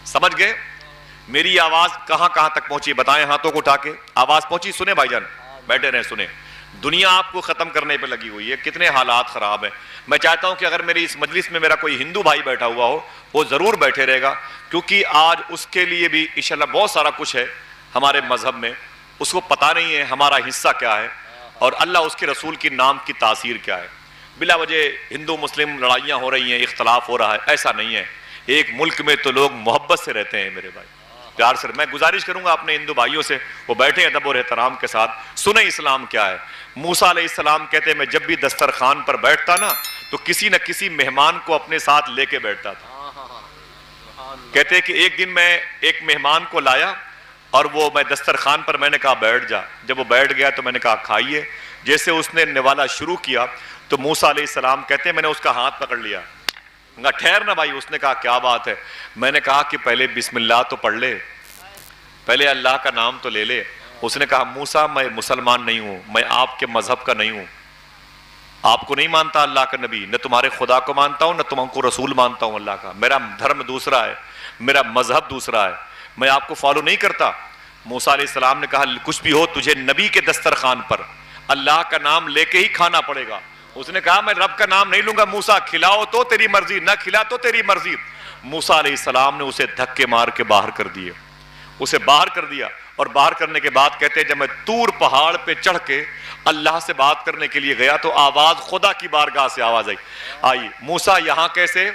سمجھ گئے؟ میری آواز کہاں کہاں تک پہنچی بتائیں ہاتھوں کو اٹھا کے. آواز پہنچی؟ سنیں بھائی جان, بیٹھے رہیں سنیں. دنیا آپ کو ختم کرنے پہ لگی ہوئی ہے, کتنے حالات خراب ہیں. میں چاہتا ہوں کہ اگر میری اس مجلس میں میرا کوئی ہندو بھائی بیٹھا ہوا ہو وہ ضرور بیٹھے رہے گا, کیونکہ آج اس کے لیے بھی انشاءاللہ بہت سارا کچھ ہے ہمارے مذہب میں, اس کو پتہ نہیں ہے ہمارا حصہ کیا ہے اور اللہ اس کے رسول کی نام کی تاثیر کیا ہے. بلا وجہ ہندو مسلم لڑائیاں ہو رہی ہیں, اختلاف ہو رہا ہے, ایسا نہیں ہے. ایک ملک میں تو لوگ محبت سے رہتے ہیں میرے بھائی, پیار سے. میں گزارش کروں گا اپنے ہندو بھائیوں سے وہ بیٹھے ادب اور احترام کے ساتھ, سنیں اسلام کیا ہے. موسیٰ علیہ السلام کہتے ہیں میں جب بھی دسترخوان پر بیٹھتا نا تو کسی نہ کسی مہمان کو اپنے ساتھ لے کے بیٹھتا تھا. کہتے ہیں کہ ایک دن میں ایک مہمان کو لایا اور وہ میں دسترخوان پر میں نے کہا بیٹھ جا. جب وہ بیٹھ گیا تو میں نے کہا کھائیے. جیسے اس نے نوالا شروع کیا تو موسیٰ علیہ السلام کہتے ہیں میں نے اس کا ہاتھ پکڑ لیا. ٹھہر نا بھائی. اس نے کہا کیا بات ہے؟ میں نے کہا کہ پہلے بسم اللہ تو پڑھ لے, پہلے اللہ کا نام تو لے لے. اس نے کہا موسیٰ میں مسلمان نہیں ہوں, میں آپ کے مذہب کا نہیں ہوں, آپ کو نہیں مانتا اللہ کا نبی, نہ تمہارے خدا کو مانتا ہوں نہ تم کو رسول مانتا ہوں اللہ کا. میرا دھرم دوسرا ہے, میرا مذہب دوسرا ہے, میں آپ کو فالو نہیں کرتا. موسیٰ علیہ السلام نے کہا کچھ بھی ہو تجھے نبی کے دسترخوان پر اللہ کا نام لے کے ہی کھانا پڑے گا. اس نے کہا میں رب کا نام نہیں لوں گا. موسیٰ کھلاؤ تو تیری مرضی, نہ کھلا تو تیری مرضی. موسیٰ علیہ السلام نے اسے دھکے مار کے باہر کر دیے, اسے باہر کر دیا. اور باہر کرنے کے بعد کہتے ہیں جب میں طور پہاڑ پہ چڑھ کے اللہ سے بات کرنے کے لیے گیا تو آواز خدا کی بارگاہ سے آواز آئی موسیٰ یہاں کیسے؟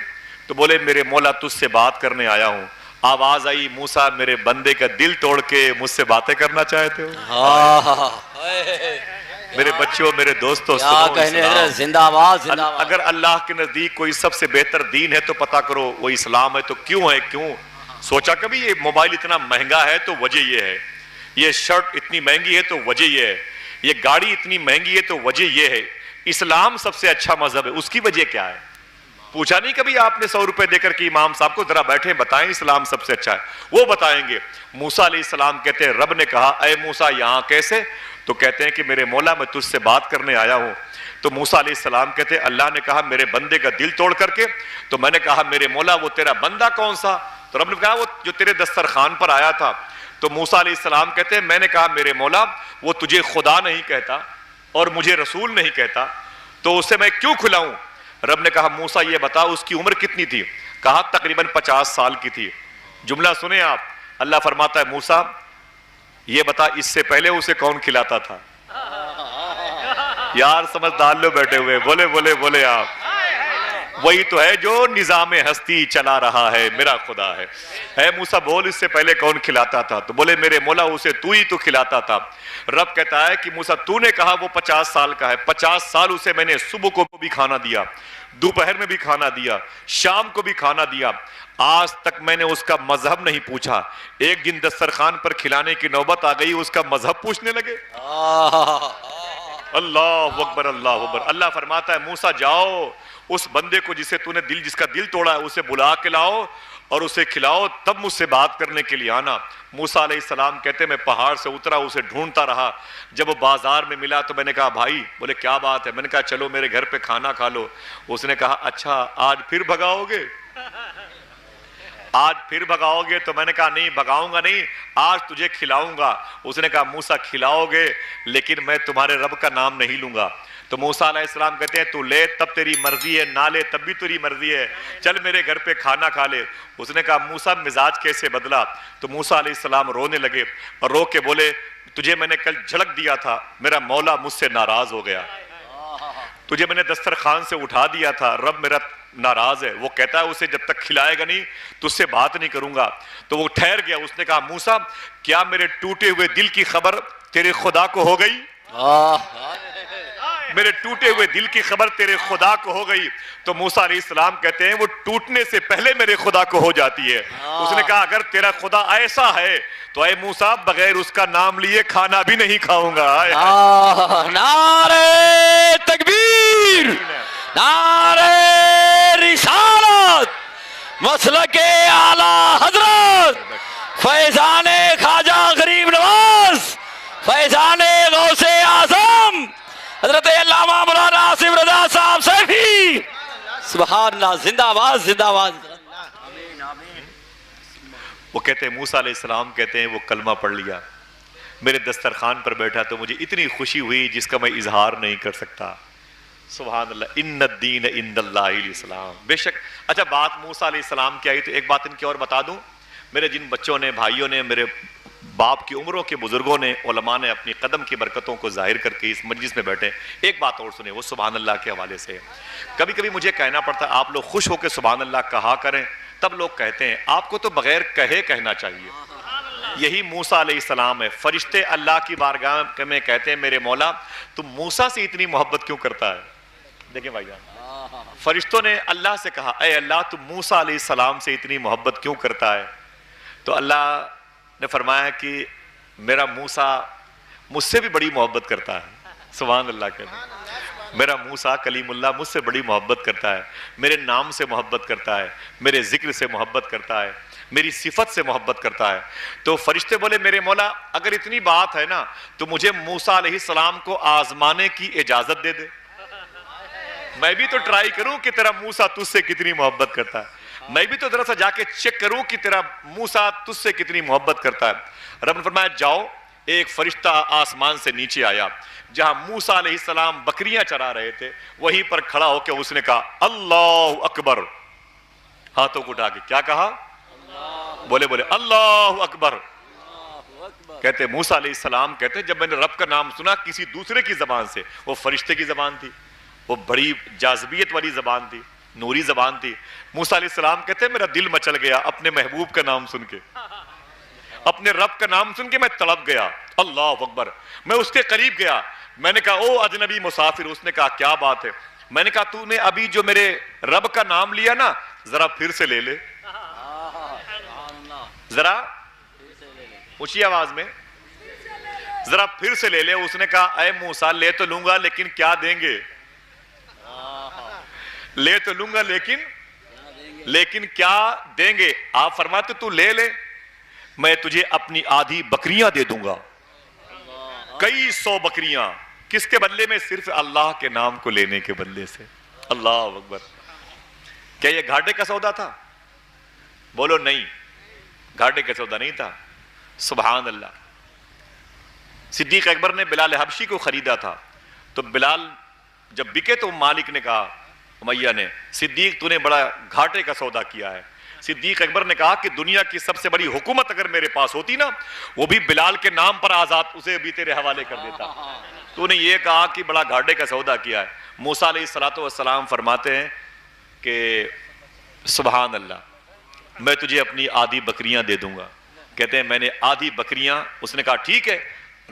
تو بولے میرے مولا تجھ سے بات کرنے آیا ہوں. آواز آئی موسیٰ میرے بندے کا دل توڑ کے مجھ سے باتیں کرنا چاہتے ہو؟ میرے بچوں میرے دوستوں زندہ آواز. اگر اللہ کے نزدیک کوئی سب سے بہتر دین ہے تو پتا کرو وہ اسلام ہے. تو کیوں ہے؟ کیوں سوچا کبھی یہ موبائل اتنا مہنگا ہے تو وجہ یہ ہے, یہ شرٹ اتنی مہنگی ہے تو وجہ یہ ہے, یہ گاڑی اتنی مہنگی ہے تو وجہ یہ ہے. اسلام سب سے اچھا مذہب ہے, اس کی وجہ کیا ہے؟ پوچھا نہیں کبھی آپ نے 100 روپے دے کر کہ امام صاحب کو ذرا بیٹھیں بتائیں اسلام سب سے اچھا ہے؟ وہ بتائیں گے. موسیٰ علیہ السلام کہتے ہیں رب نے کہا اے موسیٰ یہاں کیسے؟ تو کہتے ہیں کہ میرے مولا میں تجھ سے بات کرنے آیا ہوں. تو موسیٰ علیہ السلام کہتے ہیں اللہ نے کہا میرے بندے کا دل توڑ کر کے. تو میں نے کہا میرے مولا وہ تیرا بندہ کون سا؟ تو رب نے کہا وہ جو تیرے دسترخوان پر آیا تھا. تو موسیٰ علیہ السلام کہتے ہیں میں نے کہا میرے مولا وہ تجھے خدا نہیں کہتا اور مجھے رسول نہیں کہتا تو اسے میں کیوں کھلاؤں؟ رب نے کہا موسیٰ یہ بتا اس کی عمر کتنی تھی؟ کہا تقریباً 50 سال کی تھی. جملہ سنیں آپ, اللہ فرماتا ہے موسیٰ یہ بتا اس سے پہلے اسے کون کھلاتا تھا؟ یار سمجھدار لوگ بیٹھے ہوئے, بولے بولے بولے آپ. وہی تو ہے جو نظام ہستی چلا رہا ہے میرا خدا ہے. اے موسیٰ بول اس سے پہلے کون کھلاتا تھا؟ تو بولے میرے مولا اسے تو ہی تو کھلاتا تھا. رب کہتا ہے کہ موسیٰ تو نے کہا وہ 50 سال کا ہے, 50 سال اسے میں نے صبح کو بھی کھانا دیا, دوپہر میں بھی کھانا دیا, شام کو بھی کھانا دیا, آج تک میں نے اس کا مذہب نہیں پوچھا. ایک دن دسترخوان پر کھلانے کی نوبت آ گئی, اس کا مذہب پوچھنے لگے. اللہ اکبر اللہ اکبر. اللہ فرماتا ہے موسیٰ جاؤ اس بندے کو جس کا دل توڑا ہے اسے بلا کے لاؤ اور اسے کھلاؤ, تب مجھ سے بات کرنے کے لیے آنا. موسیٰ علیہ السلام کہتے میں پہاڑ سے اترا, اسے ڈھونڈتا رہا. جب وہ بازار میں ملا تو میں نے کہا بھائی. بولے کیا بات ہے؟ میں نے کہا چلو میرے گھر پہ کھانا کھا لو. اس نے کہا اچھا آج پھر بھگاؤ گے؟ آج پھر بھگاؤ گے؟ تو میں نے کہا نہیں بھگاؤں گا نہیں, آج تجھے کھلاؤں گا. اس نے کہا موسیٰ کھلاؤ گے لیکن میں تمہارے رب کا نام نہیں لوں گا. تو موسیٰ علیہ السلام کہتے ہیں تو لے تب تیری مرضی ہے, نہ لے تب بھی تیری مرضی ہے, چل میرے گھر پہ کھانا کھا لے. اس نے کہا موسیٰ مزاج کیسے بدلا؟ تو موسیٰ علیہ السلام رونے لگے اور رو کے بولے تجھے میں نے کل جھڑک دیا تھا, میرا مولا مجھ سے ناراض ہو گیا. تجھے میں نے دسترخوان سے اٹھا دیا تھا, رب میرا ناراض ہے. وہ کہتا ہے اسے جب تک کھلائے گا نہیں تو اس سے بات نہیں کروں گا. تو وہ ٹھہر گیا. اس نے کہا موسیٰ کیا میرے ٹوٹے ہوئے دل کی خبر تیرے خدا کو ہو گئی؟ میرے ٹوٹے ہوئے دل کی خبر تیرے خدا کو ہو گئی؟ تو موسیٰ علیہ السلام کہتے ہیں وہ ٹوٹنے سے پہلے میرے خدا کو ہو جاتی ہے. اس نے کہا اگر تیرا خدا ایسا ہے تو اے موسیٰ بغیر اس کا نام لیے کھانا بھی نہیں کھاؤں گا. نعرہ تکبیر, نعرہ رسالت, مسلک اعلیٰ حضرت فیضان خواجہ غریب نواز, فیضان غوث اعظم حضرت علامہ مولانا آصف رضا صاحب سیفی. سبحان اللہ, زندہ آواز زندہ آواز. وہ کہتے ہیں موسیٰ علیہ السلام کہتے ہیں وہ کلمہ پڑھ لیا، میرے دسترخوان پر بیٹھا تو مجھے اتنی خوشی ہوئی جس کا میں اظہار نہیں کر سکتا۔ سبحان اللہ، ان الدین عند اللہ الاسلام۔ بے شک اچھا بات موسیٰ علیہ السلام کی آئی تو ایک بات ان کی اور بتا دوں، میرے جن بچوں نے، بھائیوں نے، میرے باپ کی عمروں کے بزرگوں نے، علماء نے اپنی قدم کی برکتوں کو ظاہر کر کے اس مجلس میں بیٹھے، ایک بات اور سنیں، وہ سبحان اللہ کے حوالے سے۔ کبھی کبھی مجھے کہنا پڑتا ہے آپ لوگ خوش ہو کے سبحان اللہ کہا کریں، تب لوگ کہتے ہیں آپ کو تو بغیر کہے کہنا چاہیے۔ یہی موسیٰ علیہ السلام ہے، فرشتے اللہ کی بارگاہ میں کہتے ہیں میرے مولا تم موسیٰ سے اتنی محبت کیوں کرتا ہے؟ دیکھیں بھائی جان، فرشتوں نے اللہ سے کہا اے اللہ تم موسیٰ علیہ السلام سے اتنی محبت کیوں کرتا ہے؟ تو اللہ نے فرمایا کہ میرا موسیٰ مجھ سے بھی بڑی محبت کرتا ہے۔ سبحان اللہ کہتے ہیں، میرا موسیٰ کلیم اللہ مجھ سے بڑی محبت کرتا ہے، میرے نام سے محبت کرتا ہے، میرے ذکر سے محبت کرتا ہے، میری صفت سے محبت کرتا ہے۔ تو فرشتے بولے میرے مولا اگر اتنی بات ہے نا تو مجھے موسیٰ علیہ السلام کو آزمانے کی اجازت دے دے، میں بھی تو ٹرائی کروں کہ تیرا موسیٰ تجھ سے کتنی محبت کرتا ہے، میں بھی تو ذرا سا جا کے چیک کروں کہ تیرا موسیٰ تجھ سے کتنی محبت کرتا ہے۔ رب نے فرمایا جاؤ۔ ایک فرشتہ آسمان سے نیچے آیا، جہاں موسیٰ علیہ السلام بکریاں چرا رہے تھے وہیں پر کھڑا ہو کے اس نے کہا اللہ اکبر، ہاتھوں کو اٹھا کے کیا کہا؟ بولے اللہ اکبر۔ کہتے موسیٰ علیہ السلام کہتے جب میں نے رب کا نام سنا کسی دوسرے کی زبان سے، وہ فرشتے کی زبان تھی، وہ بڑی جاذبیت والی زبان تھی، نوری زبان تھی، موسیٰ علیہ السلام کہتے میرا دل مچل گیا اپنے محبوب کا نام سن کے، اپنے رب کا نام سن کے میں تڑپ گیا، اللہ اکبر۔ میں اس کے قریب گیا، میں نے کہا او اجنبی مسافر، اس نے کہا کیا بات ہے؟ میں نے کہا تو نے ابھی جو میرے رب کا نام لیا نا ذرا پھر سے لے لے، ذرا اونچی آواز میں، ذرا پھر سے لے لے۔ اس نے کہا اے موسیٰ لے تو لوں گا لیکن کیا دیں گے؟ لے تو لوں گا لیکن کیا دیں گے؟ آپ فرماتے تو لے لے، میں تجھے اپنی آدھی بکریاں دے دوں گا، کئی سو بکریاں، کس کے بدلے میں؟ صرف اللہ کے نام کو لینے کے بدلے سے۔ اللہ اکبر۔ کیا یہ گھاٹے کا سودا تھا؟ بولو نہیں، گھاٹے کا سودا نہیں تھا۔ سبحان اللہ۔ صدیق اکبر نے بلال حبشی کو خریدا تھا، تو بلال جب بکے تو مالک نے کہا، امیہ نے، صدیق تو نے بڑا گھاٹے کا سودا کیا ہے۔ صدیق اکبر نے کہا کہ دنیا کی سب سے بڑی حکومت اگر میرے پاس ہوتی نا وہ بھی بلال کے نام پر آزاد، اسے بھی تیرے حوالے کر دیتا۔ تو نے یہ کہا کہ بڑا گھاٹے کا سودا کیا ہے۔ موسیٰ علیہ السلام فرماتے ہیں کہ سبحان اللہ میں تجھے اپنی آدھی بکریاں دے دوں گا۔ کہتے ہیں میں نے آدھی بکریاں، اس نے کہا ٹھیک ہے،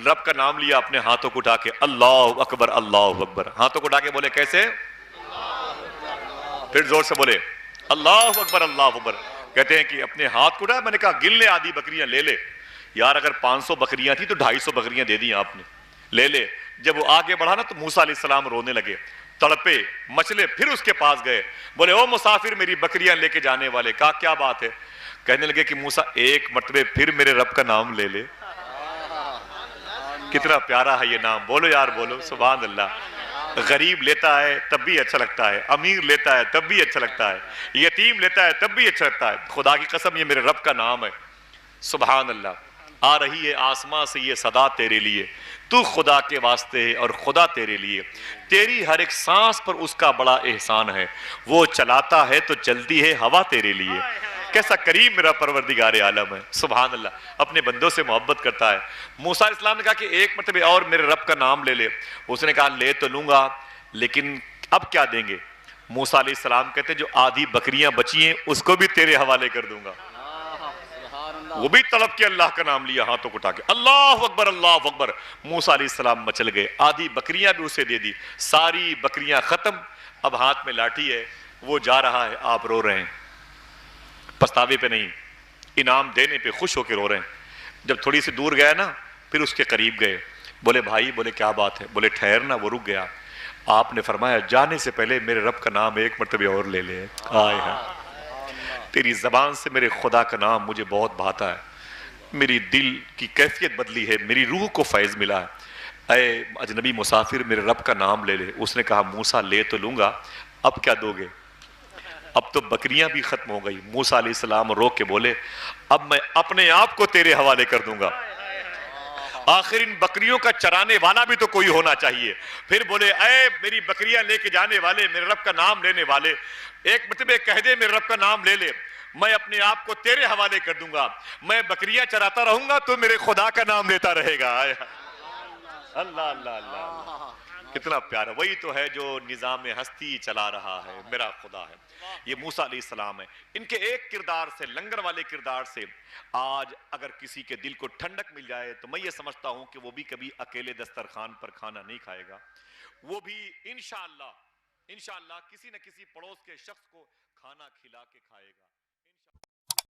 رب کا نام لیا، اپنے ہاتھوں کو اٹھا کے اللہ اکبر اللہ اکبر، ہاتھوں کو اٹھا کے بولے کیسے؟ پھر زور سے بولے اللہ اکبر اللہ اکبر۔ کہتے ہیں کہ اپنے ہاتھ کو اٹھا، میں نے کہا گن لے آدھی بکریاں، لے لے یار، اگر 500 بکریاں تھی تو 250 بکریاں دے دی آپ نے، لے لے۔ جب وہ آگے بڑھا نا تو موسیٰ علیہ السلام رونے لگے، تڑپے مچلے، پھر اس کے پاس گئے، بولے او مسافر میری بکریاں لے کے جانے والے، کہا کیا بات ہے؟ کہنے لگے کہ موسیٰ ایک مرتبہ پھر میرے رب کا نام لے لے۔ کتنا پیارا ہے یہ نام، بولو یار بولو سبحان اللہ۔ غریب لیتا ہے تب بھی اچھا لگتا ہے، امیر لیتا ہے تب بھی اچھا لگتا ہے، یتیم لیتا ہے تب بھی اچھا لگتا ہے۔ خدا کی قسم یہ میرے رب کا نام ہے، سبحان اللہ۔ آ رہی ہے آسمان سے یہ صدا تیرے لیے، تو خدا کے واسطے ہے اور خدا تیرے لیے، تیری ہر ایک سانس پر اس کا بڑا احسان ہے، وہ چلاتا ہے تو چلتی ہے ہوا تیرے لیے۔ کیسا کریم میرا پروردگار عالم ہے، سبحان اللہ، اپنے بندوں سے محبت کرتا ہے۔ موسیٰ علیہ السلام نے کہا کہ ایک مرتبہ اور میرے رب کا نام لے لے، اس نے کہا لے تو لوں گا لیکن اب کیا دیں گے؟ موسیٰ علیہ السلام کہتے جو آدھی بکریاں بچی ہیں اس کو بھی تیرے حوالے کر دوں گا۔ وہ بھی تڑپ کے اللہ کا نام لیا، ہاتھوں کو اٹھا کے اللہ اکبر اللہ اکبر۔ موسیٰ علیہ السلام مچل گئے، آدھی بکریاں بھی اسے دے دی، ساری بکریاں ختم، اب ہاتھ میں لاٹھی ہے، وہ جا رہا ہے، آپ رو رہے ہیں، پچھتاوے پہ نہیں، انعام دینے پہ خوش ہو کے رو رہے ہیں۔ جب تھوڑی سی دور گیا نا پھر اس کے قریب گئے، بولے بھائی، بولے کیا بات ہے؟ بولے ٹھہر نا، وہ رک گیا۔ آپ نے فرمایا جانے سے پہلے میرے رب کا نام ایک مرتبہ اور لے لے۔ آئے ہیں، تیری زبان سے میرے خدا کا نام مجھے بہت بھاتا ہے، میری دل کی کیفیت بدلی ہے، میری روح کو فیض ملا ہے۔ اے اجنبی مسافر میرے رب کا نام لے لے۔ اس نے کہا موسیٰ لے تو لوں گا، اب کیا دو گے؟ اب تو بکریاں بھی ختم ہو گئی. موسیٰ علیہ السلام رو کے بولے اب میں اپنے آپ کو تیرے حوالے کر دوں گا. آخر ان بکریوں کا چرانے والا بھی تو کوئی ہونا چاہیے. پھر بولے اے میری بکریاں لے کے جانے والے, میرے رب کا نام لینے والے, ایک مرتبہ کہہ دے میرے رب کا نام لے لے, میں اپنے آپ کو تیرے حوالے کر دوں گا. میں بکریاں چراتا رہوں گا تو میرے خدا کا نام لیتا رہے گا. اللہ اللہ اللہ, کتنا پیارا. وہی تو ہے جو نظام ہستی چلا رہا ہے, میرا خدا ہے. یہ موسیٰ علیہ السلام ہے. ان کے ایک کردار سے, لنگر والے کردار سے, آج اگر کسی کے دل کو ٹھنڈک مل جائے تو میں یہ سمجھتا ہوں کہ وہ بھی کبھی اکیلے دسترخوان پر کھانا نہیں کھائے گا. وہ بھی انشاءاللہ کسی نہ کسی پڑوس کے شخص کو کھانا کھلا کے کھائے گا.